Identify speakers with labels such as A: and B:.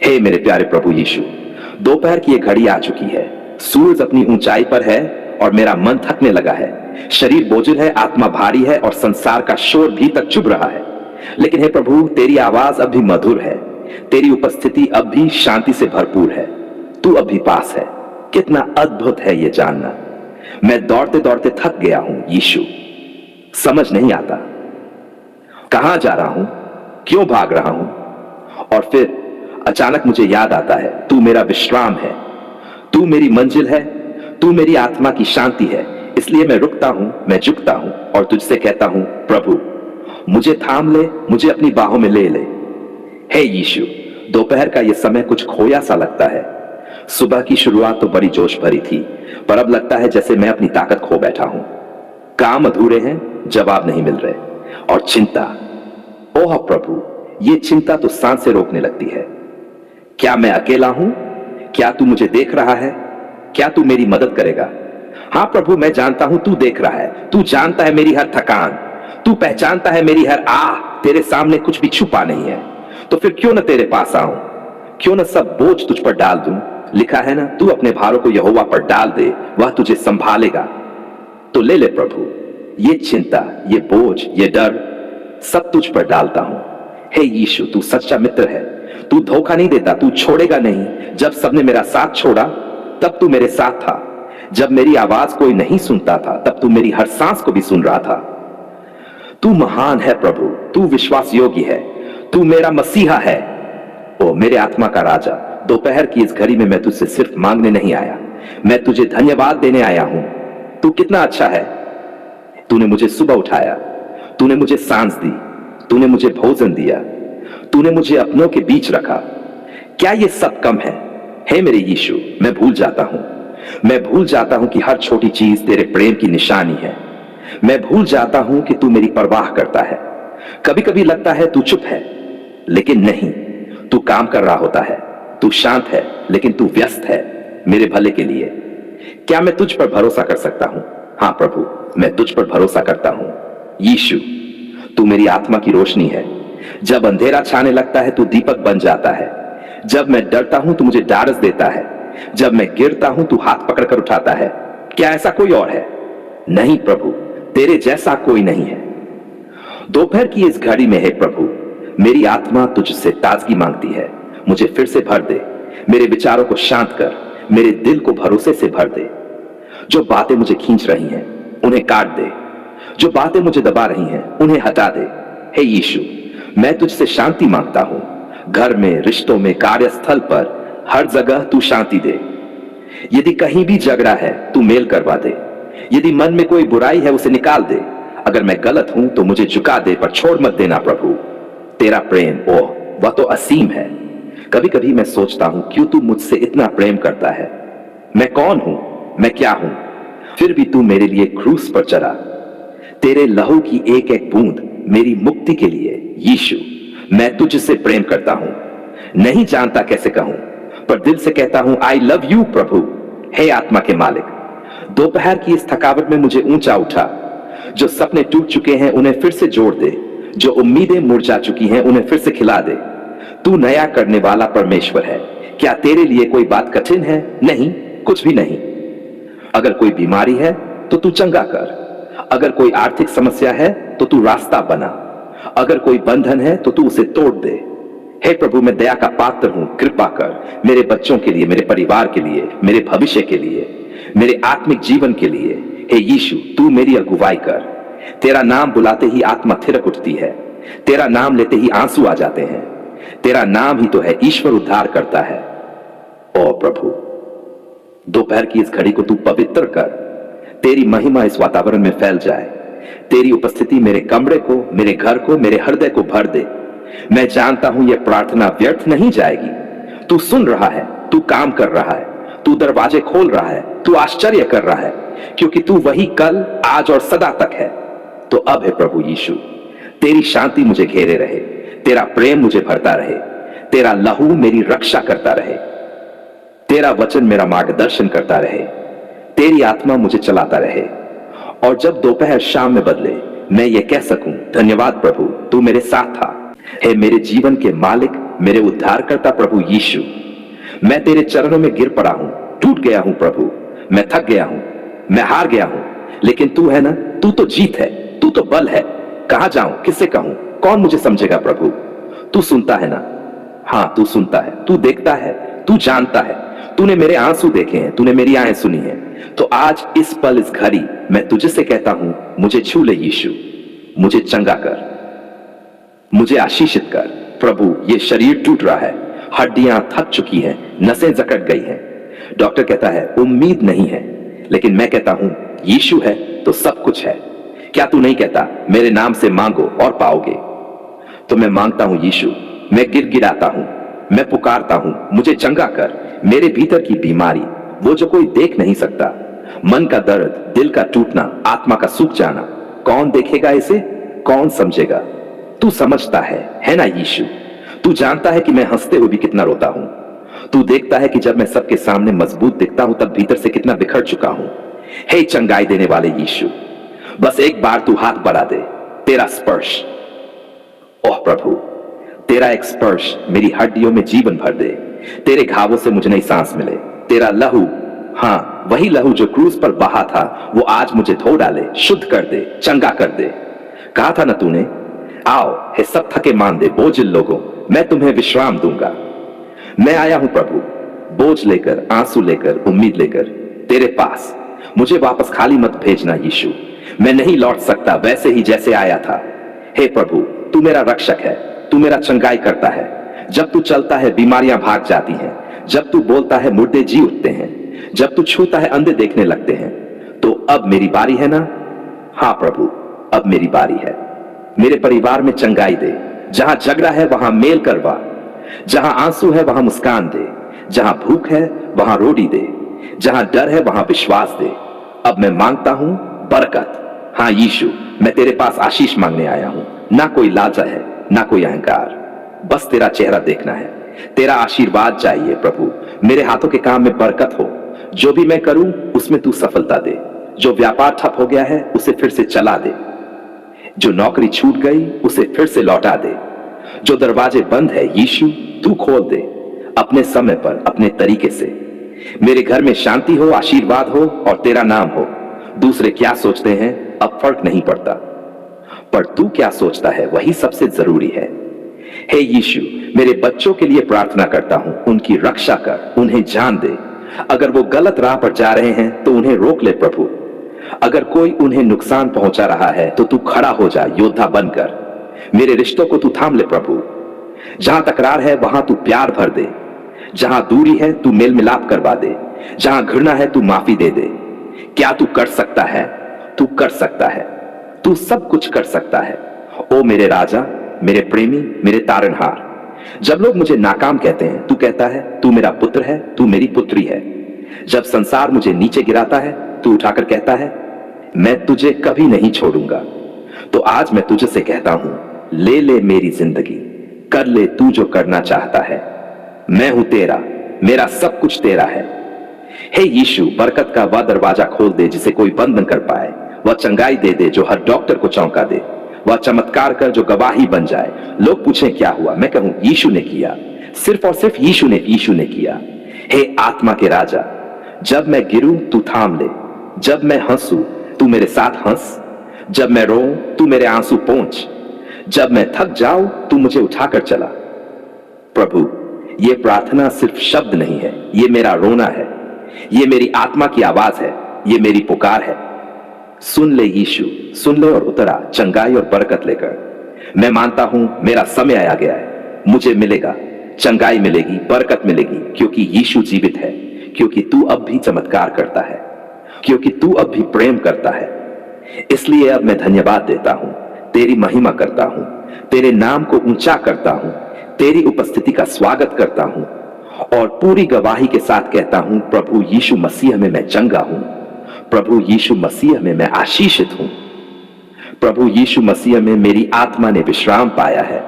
A: हे मेरे प्यारे प्रभु यीशु, दोपहर की ये घड़ी आ चुकी है। सूरज अपनी ऊंचाई पर है और मेरा मन थकने लगा है। शरीर बोझिल है, आत्मा भारी है और संसार का शोर भी तक चुभ रहा है। लेकिन हे प्रभु, तेरी आवाज अब भी मधुर है, तेरी उपस्थिति अब भी शांति से भरपूर है। तू अब भी पास है। कितना अद्भुत है ये जानना। मैं दौड़ते दौड़ते थक गया हूं यीशु। समझ नहीं आता कहां जा रहा हूं, क्यों भाग रहा हूं। और फिर अचानक मुझे याद आता है, तू मेरा विश्राम है, तू मेरी मंजिल है, तू मेरी आत्मा की शांति है। इसलिए मैं रुकता हूं, मैं झुकता हूं और तुझसे कहता हूं, प्रभु मुझे थाम ले, मुझे अपनी बाहों में ले ले। हे यीशु, दोपहर का यह समय कुछ खोया सा लगता है। सुबह की शुरुआत तो बड़ी जोश भरी थी, पर अब लगता है जैसे मैं अपनी ताकत खो बैठा हूं। काम अधूरे हैं, जवाब नहीं मिल रहे, और चिंता, ओह प्रभु, ये चिंता तो सांसें रोकने लगती है। क्या मैं अकेला हूं? क्या तू मुझे देख रहा है? क्या तू मेरी मदद करेगा? हां प्रभु, मैं जानता हूं तू देख रहा है। तू जानता है मेरी हर थकान, तू पहचानता है मेरी हर आह। तेरे सामने कुछ भी छुपा नहीं है। तो फिर क्यों न तेरे पास आऊं, क्यों न सब बोझ तुझ पर डाल दूं। लिखा है ना, तू अपने भारों को यहोवा पर डाल दे, वह तुझे संभालेगा। तो ले ले प्रभु, ये चिंता, ये बोझ, ये डर सब तुझ पर डालता हूं। हे यीशु, तू सच्चा मित्र है, तू धोखा नहीं देता, तू छोड़ेगा नहीं। जब सबने मेरा साथ छोड़ा तब तू मेरे साथ था। जब मेरी आवाज कोई नहीं सुनता था तब तू मेरी हर सांस को भी सुन रहा था। तू महान है प्रभु, तू विश्वास योग्य है, तू मेरा मसीहा है, ओ मेरे आत्मा का राजा। दोपहर की इस घड़ी में मैं तुझसे सिर्फ मांगने नहीं आया, मैं तुझे धन्यवाद देने आया हूं। तू कितना अच्छा है। तूने मुझे सुबह उठाया, तूने मुझे सांस दी, तूने मुझे भोजन दिया, तूने मुझे अपनों के बीच रखा। क्या ये सब कम है? हे मेरे यीशु, मैं भूल जाता हूं, मैं भूल जाता हूं कि हर छोटी चीज तेरे प्रेम की निशानी है। मैं भूल जाता हूं कि तू मेरी परवाह करता है। कभी कभी लगता है तू चुप है, लेकिन नहीं, तू काम कर रहा होता है। तू शांत है, लेकिन तू व्यस्त है मेरे भले के लिए। क्या मैं तुझ पर भरोसा कर सकता हूं? हां प्रभु, मैं तुझ पर भरोसा करता हूं। यीशु, तू मेरी आत्मा की रोशनी है। जब अंधेरा छाने लगता है तू दीपक बन जाता है। जब मैं डरता हूं तू मुझे ढाढ़स देता है। जब मैं गिरता हूं तू हाथ पकड़कर उठाता है। क्या ऐसा कोई और है? नहीं प्रभु, तेरे जैसा कोई नहीं है। दोपहर की इस घड़ी में है प्रभु, मेरी आत्मा तुझसे ताजगी मांगती है। मुझे फिर से भर दे, मेरे विचारों को शांत कर, मेरे दिल को भरोसे से भर दे। जो बातें मुझे खींच रही हैं उन्हें काट दे, जो बातें मुझे दबा रही हैं उन्हें हटा दे। हे यीशु, मैं तुझसे शांति मांगता हूं। घर में, रिश्तों में, कार्यस्थल पर, हर जगह तू शांति दे। यदि कहीं भी झगड़ा है तू मेल करवा दे। यदि मन में कोई बुराई है उसे निकाल दे। अगर मैं गलत हूं तो मुझे झुका दे, पर छोड़ मत देना प्रभु। तेरा प्रेम, ओह वह तो असीम है। कभी कभी मैं सोचता हूं, क्यों तू मुझसे इतना प्रेम करता है। मैं कौन हूं, मैं क्या हूं, फिर भी तू मेरे लिए क्रूस पर चला। तेरे लहू की एक एक बूंद मेरी मुक्ति के लिए। यीशु, मैं तुझसे प्रेम करता हूं। नहीं जानता कैसे कहूं, पर दिल से कहता हूं, आई लव यू प्रभु। हे आत्मा के मालिक, दोपहर की इस थकावट में मुझे ऊंचा उठा। जो सपने टूट चुके हैं उन्हें फिर से जोड़ दे, जो उम्मीदें मुरझा चुकी हैं उन्हें फिर से खिला दे। तू नया करने वाला परमेश्वर है। क्या तेरे लिए कोई बात कठिन है? नहीं, कुछ भी नहीं। अगर कोई बीमारी है तो तू चंगा कर। अगर कोई आर्थिक समस्या है तो तू रास्ता बना। अगर कोई बंधन है तो तू उसे तोड़ दे। हे प्रभु, मैं दया का पात्र हूं, कृपा कर मेरे बच्चों के लिए, मेरे परिवार के लिए, मेरे भविष्य के लिए, मेरे आत्मिक जीवन के लिए। हे यीशु, तू मेरी अगुवाई कर। तेरा नाम बुलाते ही आत्मा थिरक उठती है, तेरा नाम लेते ही आंसू आ जाते हैं। तेरा नाम ही तो है ईश्वर उद्धार करता है। ओ प्रभु, दोपहर की इस घड़ी को तू पवित्र कर। तेरी महिमा इस वातावरण में फैल जाए। तेरी उपस्थिति मेरे कमरे को, मेरे घर को, मेरे हृदय को भर दे। मैं जानता हूं यह प्रार्थना व्यर्थ नहीं जाएगी। तू सुन रहा है, तू काम कर रहा है, तू दरवाजे खोल रहा है, तू आश्चर्य कर रहा है, क्योंकि तू वही कल, आज और सदा तक है। तो अब है प्रभु यीशु, तेरी शांति मुझे घेरे रहे, तेरा प्रेम मुझे भरता रहे, तेरा लहू मेरी रक्षा करता रहे, तेरा वचन मेरा मार्गदर्शन करता रहे, तेरी आत्मा मुझे चलाता रहे। और जब दोपहर शाम में बदले, मैं ये कह सकूं, धन्यवाद प्रभु, तू मेरे साथ था। हे मेरे जीवन के मालिक, मेरे उद्धारकर्ता प्रभु यीशु, मैं तेरे चरणों में गिर पड़ा हूं, टूट गया हूं प्रभु, मैं थक गया हूं, मैं हार गया हूं, लेकिन तू है ना, तू तो जीत है, तू तो बल है। कहां जाऊं, किससे कहूं, कौन मुझे समझेगा प्रभु? तू सुनता है ना? हाँ, तू सुनता है, तू देखता है, तू जानता है, तूने मेरे आंसू देखे हैं, तूने मेरी आंखें सुनी हैं। तो आज इस पल इस घड़ी मैं तुझे से कहता हूं, मुझे छू ले यीशु, मुझे चंगा कर, मुझे आशीषित कर प्रभु। ये शरीर टूट रहा है, हड्डियां थक चुकी हैं, नसें जकड़ गई हैं। डॉक्टर कहता है उम्मीद नहीं है, लेकिन मैं कहता हूं यीशु है तो सब कुछ है। क्या तू नहीं कहता मेरे नाम से मांगो और पाओगे? तो मैं मांगता हूं यीशु, मैं गिड़गिड़ाता हूं, मैं पुकारता हूं, मुझे चंगा कर। मेरे भीतर की बीमारी, वो जो कोई देख नहीं सकता, मन का दर्द, दिल का टूटना, आत्मा का सूख जाना, कौन देखेगा इसे, कौन समझेगा? तू समझता है ना यीशु? तू जानता है कि मैं हंसते हुए भी कितना रोता हूं। तू देखता है कि जब मैं सबके सामने मजबूत दिखता हूं तब भीतर से कितना बिखर चुका हूं। हे चंगाई देने वाले यीशु, बस एक बार तू हाथ बढ़ा दे, तेरा स्पर्श, ओह प्रभु, तेरा एक स्पर्श मेरी हड्डियों में जीवन भर दे। तेरे घावों से मुझे नई सांस मिले। तेरा लहू, हाँ वही लहू जो क्रूस पर बहा था, वो आज मुझे धो डाले, शुद्ध कर दे, चंगा कर दे। कहा था ना तूने, आओ हे सब थके मांदे बोझिल लोगों, मैं तुम्हें विश्राम दूंगा। मैं आया हूं प्रभु, बोझ लेकर, आंसू लेकर, उम्मीद लेकर तेरे पास। मुझे वापस खाली मत भेजना यीशु, मैं नहीं लौट सकता वैसे ही जैसे आया था। हे प्रभु, तू मेरा रक्षक है, तू मेरा चंगाई करता है। जब तू चलता है बीमारियां भाग जाती हैं, जब तू बोलता है मुर्दे जी उठते हैं, जब तू छूता है अंधे देखने लगते हैं। तो अब मेरी बारी है ना? हाँ प्रभु, अब मेरी बारी है। मेरे परिवार में चंगाई दे, जहां झगड़ा है वहां मेल करवा, जहां आंसू है वहां मुस्कान दे, जहां भूख है वहां रोटी दे, जहां डर है वहां विश्वास दे। अब मैं मांगता हूं बरकत। हाँ यीशु, मैं तेरे पास आशीष मांगने आया हूं, ना कोई लालच है, ना कोई अहंकार, बस तेरा चेहरा देखना है। तेरा आशीर्वाद चाहिए प्रभु। मेरे हाथों के काम में बरकत हो, जो भी मैं करूं उसमें तू सफलता दे। जो व्यापार ठप हो गया है उसे फिर से चला दे, जो नौकरी छूट गई उसे फिर से लौटा दे, जो दरवाजे बंद है यीशु तू खोल दे, अपने समय पर, अपने तरीके से। मेरे घर में शांति हो, आशीर्वाद हो और तेरा नाम हो। दूसरे क्या सोचते हैं अब फर्क नहीं पड़ता, पर तू क्या सोचता है वही सबसे जरूरी है। हे यीशु, मेरे बच्चों के लिए प्रार्थना करता हूं, उनकी रक्षा कर, उन्हें जान दे। अगर वो गलत राह पर जा रहे हैं तो उन्हें रोक ले प्रभु। अगर कोई उन्हें नुकसान पहुंचा रहा है तो तू खड़ा हो जा योद्धा बनकर। मेरे रिश्तों को तू थाम ले प्रभु। जहां तकरार है वहां तू प्यार भर दे, जहां दूरी है तू मेल मिलाप करवा दे, जहां घृणा है तू माफी दे दे। क्या तू कर सकता है? तू कर सकता है, तू सब कुछ कर सकता है। ओ मेरे राजा, मेरे प्रेमी, मेरे तारनहार। जब लोग मुझे नाकाम कहते हैं, तू कहता है तू मेरा पुत्र है, तू मेरी पुत्री है। जब संसार मुझे नीचे गिराता है, तू उठाकर कहता है मैं तुझे कभी नहीं छोड़ूंगा। तो आज मैं तुझे से कहता हूं, ले ले मेरी जिंदगी, कर ले तू जो करना चाहता है। मैं हूं तेरा, मेरा सब कुछ तेरा है। हे यीशु, बरकत का वह दरवाजा खोल दे जिसे कोई बंद न कर पाए। वह चंगाई दे दे जो हर डॉक्टर को चौंका दे। वह चमत्कार कर जो गवाही बन जाए। लोग पूछें क्या हुआ, मैं कहूं यीशु ने किया, सिर्फ और सिर्फ यीशु ने किया। हे आत्मा के राजा, जब मैं गिरूं तू थाम ले, जब मैं हंसू तू मेरे साथ हंस, जब मैं रोऊं तू मेरे आंसू पोंछ, जब मैं थक जाऊं तू मुझे उठाकर चला। प्रभु, ये प्रार्थना सिर्फ शब्द नहीं है, ये मेरा रोना है, ये मेरी आत्मा की आवाज है, ये मेरी पुकार है। सुन ले यीशु, सुन ले और उतरा चंगाई और बरकत लेकर। मैं मानता हूं मेरा समय आ गया है, मुझे मिलेगा, चंगाई मिलेगी, बरकत मिलेगी, क्योंकि यीशु जीवित है, क्योंकि तू अब भी चमत्कार करता है, क्योंकि तू अब भी प्रेम करता है। इसलिए अब मैं धन्यवाद देता हूं, तेरी महिमा करता हूं, तेरे नाम को ऊंचा करता हूं, तेरी उपस्थिति का स्वागत करता हूं और पूरी गवाही के साथ कहता हूं, प्रभु यीशु मसीह में मैं चंगा हूं, प्रभु यीशु मसीह में मैं आशीषित हूं, प्रभु यीशु मसीह में मेरी आत्मा ने विश्राम पाया है।